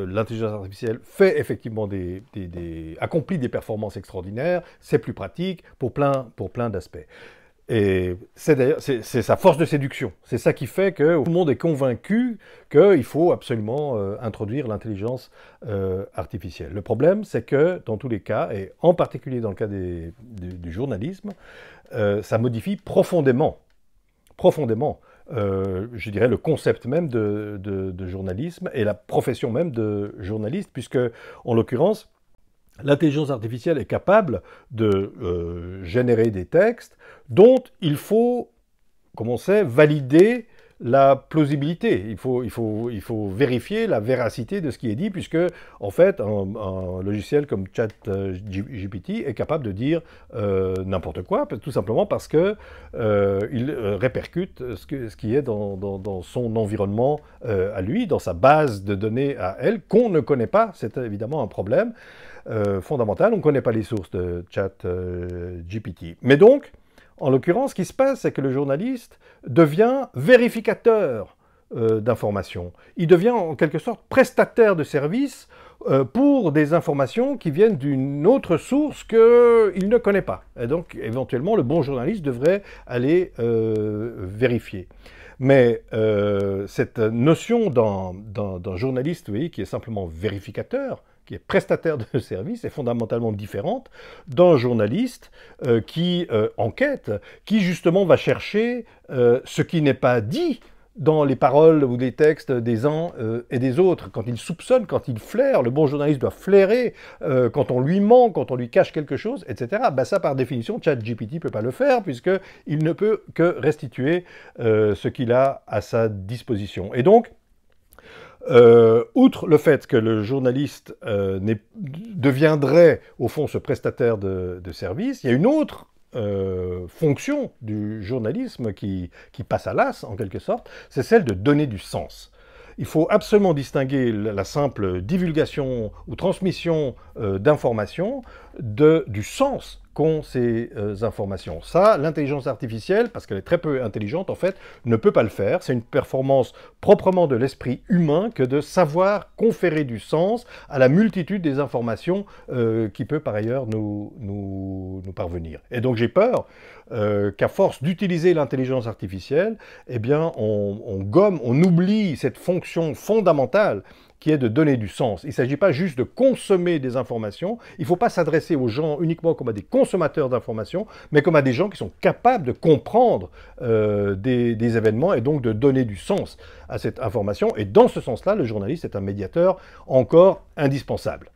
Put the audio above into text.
l'intelligence artificielle fait effectivement accomplit des performances extraordinaires, c'est plus pratique pour plein d'aspects. Et c'est sa force de séduction. C'est ça qui fait que tout le monde est convaincu qu'il faut absolument introduire l'intelligence artificielle. Le problème, c'est que dans tous les cas, et en particulier dans le cas du journalisme, ça modifie profondément, je dirais, le concept même de journalisme et la profession même de journaliste, puisque, en l'occurrence, l'intelligence artificielle est capable de générer des textes dont il faut, comme on sait, valider la plausibilité. Il faut vérifier la véracité de ce qui est dit, puisque, en fait, un logiciel comme ChatGPT est capable de dire n'importe quoi, tout simplement parce qu'il répercute ce qui est dans son environnement à lui, dans sa base de données à elle, qu'on ne connaît pas. C'est évidemment un problème fondamental. On ne connaît pas les sources de ChatGPT. Mais donc, en l'occurrence, ce qui se passe, c'est que le journaliste devient vérificateur d'informations. Il devient en quelque sorte prestataire de services pour des informations qui viennent d'une autre source qu'il ne connaît pas. Et donc, éventuellement, le bon journaliste devrait aller vérifier. Mais cette notion d'un journaliste, vous voyez, qui est simplement vérificateur, qui est prestataire de service, est fondamentalement différente d'un journaliste qui enquête, qui justement va chercher ce qui n'est pas dit dans les paroles ou les textes des uns et des autres. Quand il soupçonne, quand il flaire, le bon journaliste doit flairer quand on lui ment, quand on lui cache quelque chose, etc. Ben ça, par définition, ChatGPT ne peut pas le faire, puisqu'il ne peut que restituer ce qu'il a à sa disposition. Et donc, outre le fait que le journaliste deviendrait, au fond, ce prestataire de service, il y a une autre fonction du journalisme qui passe à l'as, en quelque sorte, c'est celle de donner du sens. Il faut absolument distinguer la simple divulgation ou transmission d'informations du sens qu'ont ces informations. Ça, l'intelligence artificielle, parce qu'elle est très peu intelligente, en fait, ne peut pas le faire. C'est une performance proprement de l'esprit humain que de savoir conférer du sens à la multitude des informations qui peut par ailleurs nous parvenir. Et donc j'ai peur qu'à force d'utiliser l'intelligence artificielle, eh bien, on oublie cette fonction fondamentale qui est de donner du sens. Il ne s'agit pas juste de consommer des informations, il ne faut pas s'adresser aux gens uniquement comme à des consommateurs d'informations, mais comme à des gens qui sont capables de comprendre des événements et donc de donner du sens à cette information. Et dans ce sens-là, le journaliste est un médiateur encore indispensable.